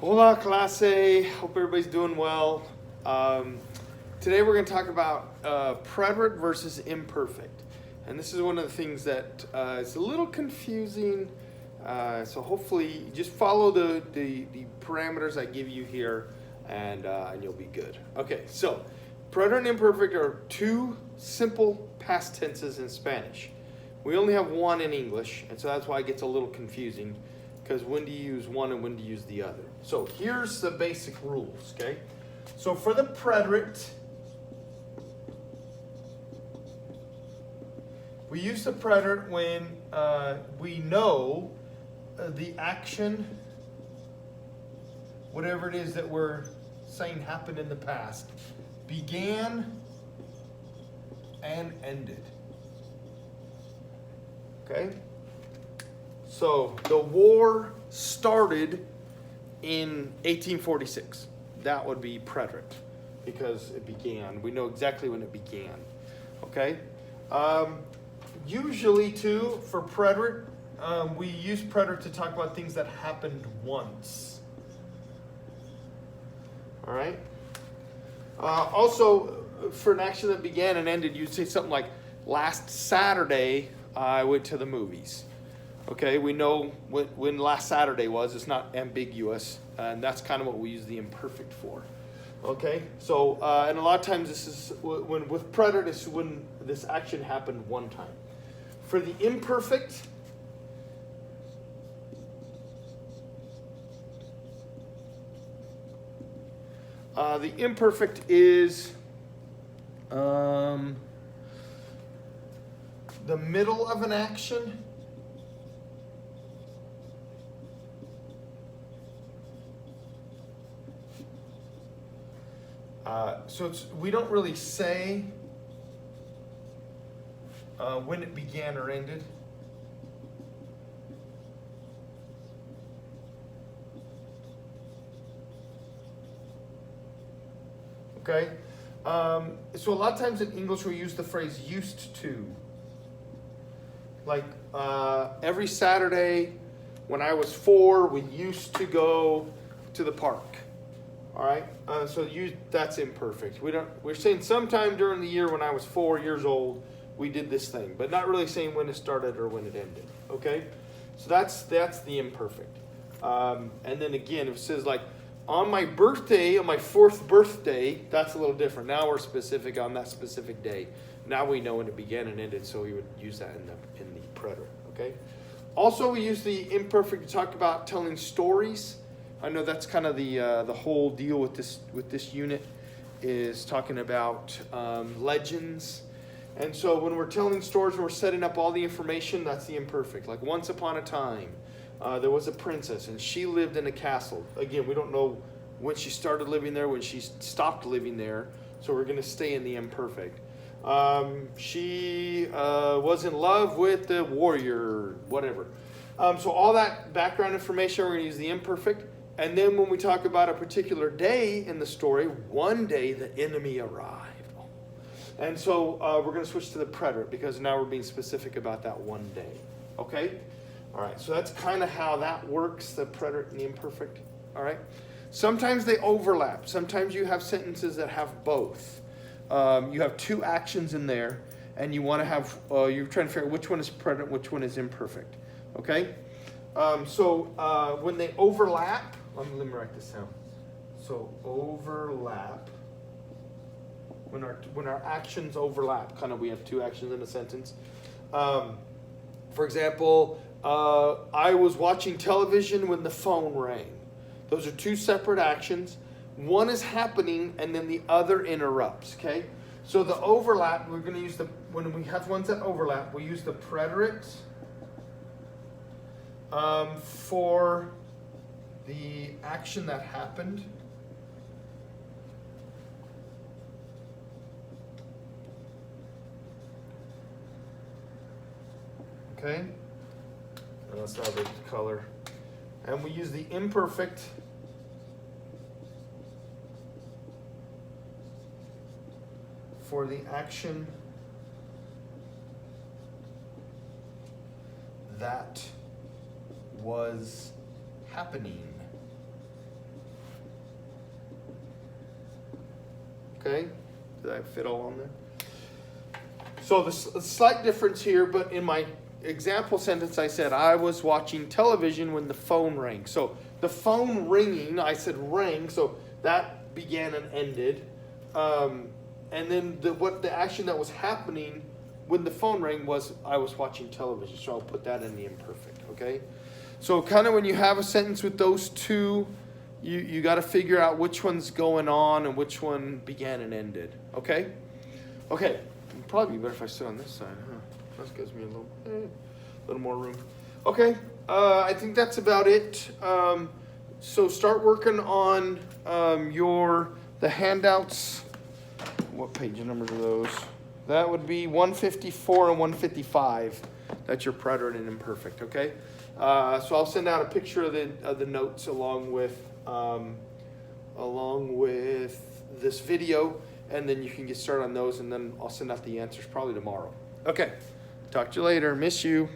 Hola clase, hope everybody's doing well. Today we're going to talk about preterite versus imperfect. And this is one of the things that is a little confusing. So hopefully just follow the parameters I give you here and you'll be good. Okay, so preterite and imperfect are two simple past tenses in Spanish. We only have one in English, and so that's why it gets a little confusing, because when do you use one and when do you use the other? So here's the basic rules, okay? So for the preterite, we use the preterite when we know the action, whatever it is that we're saying happened in the past, began and ended. Okay? So the war started in 1846. That would be preterite because it began. We know exactly when it began. Okay? Usually, too, for preterite, we use preterite to talk about things that happened once. All right? Also, for an action that began and ended, you'd say something like, last Saturday, I went to the movies. Okay, we know when last Saturday was. It's not ambiguous, and that's kind of what we use the imperfect for. Okay, so and a lot of times this is when with preterite, this is when this action happened one time. For the imperfect, is the middle of an action. So we don't really say when it began or ended. Okay? So a lot of times in English we use the phrase used to. Like every Saturday when I was 4, we used to go to the park. All right, so that's imperfect. We're saying sometime during the year when I was 4 years old, we did this thing, but not really saying when it started or when it ended. Okay, so that's the imperfect. And then again, if it says like on my birthday, on my 4th birthday, that's a little different. Now we're specific on that specific day. Now we know when it began and ended, so we would use that in the preterite. Okay. Also, we use the imperfect to talk about telling stories. I know that's kind of the whole deal with this unit is talking about legends. And so when we're telling stories and we're setting up all the information, that's the imperfect. Like once upon a time, there was a princess and she lived in a castle. Again, we don't know when she started living there, when she stopped living there, so we're going to stay in the imperfect. She was in love with the warrior, whatever. So all that background information, we're going to use the imperfect. And then when we talk about a particular day in the story, one day the enemy arrived. And so we're going to switch to the preterite because now we're being specific about that one day. Okay? All right, so that's kind of how that works, the preterite and the imperfect. All right? Sometimes they overlap. Sometimes you have sentences that have both. You have two actions in there, and you want to have, you're trying to figure out which one is preterite, which one is imperfect. Okay? So when they overlap, let me write this down. So overlap, when our actions overlap, kind of we have two actions in a sentence. For example, I was watching television when the phone rang. Those are two separate actions. One is happening and then the other interrupts, okay? So the overlap, we're going to use when we have ones that overlap, we use the preterite for the action that happened. Okay? And let's have the color. And we use the imperfect for the action that was happening. Okay, did that fit all on there? So the slight difference here, but in my example sentence I said I was watching television when the phone rang. So the phone ringing, I said rang, so that began and ended. And then the action that was happening when the phone rang was I was watching television. So I'll put that in the imperfect, okay? So kind of when you have a sentence with those two, you got to figure out which one's going on and which one began and ended, okay? Okay. It'd probably be better if I sit on this side, huh? That gives me a little more room. Okay, I think that's about it. So start working on the handouts. What page numbers are those? That would be 154 and 155. That's your preterite and imperfect. Okay. So I'll send out a picture of the notes along with this video. And then you can get started on those, and then I'll send out the answers probably tomorrow. Okay. Talk to you later. Miss you.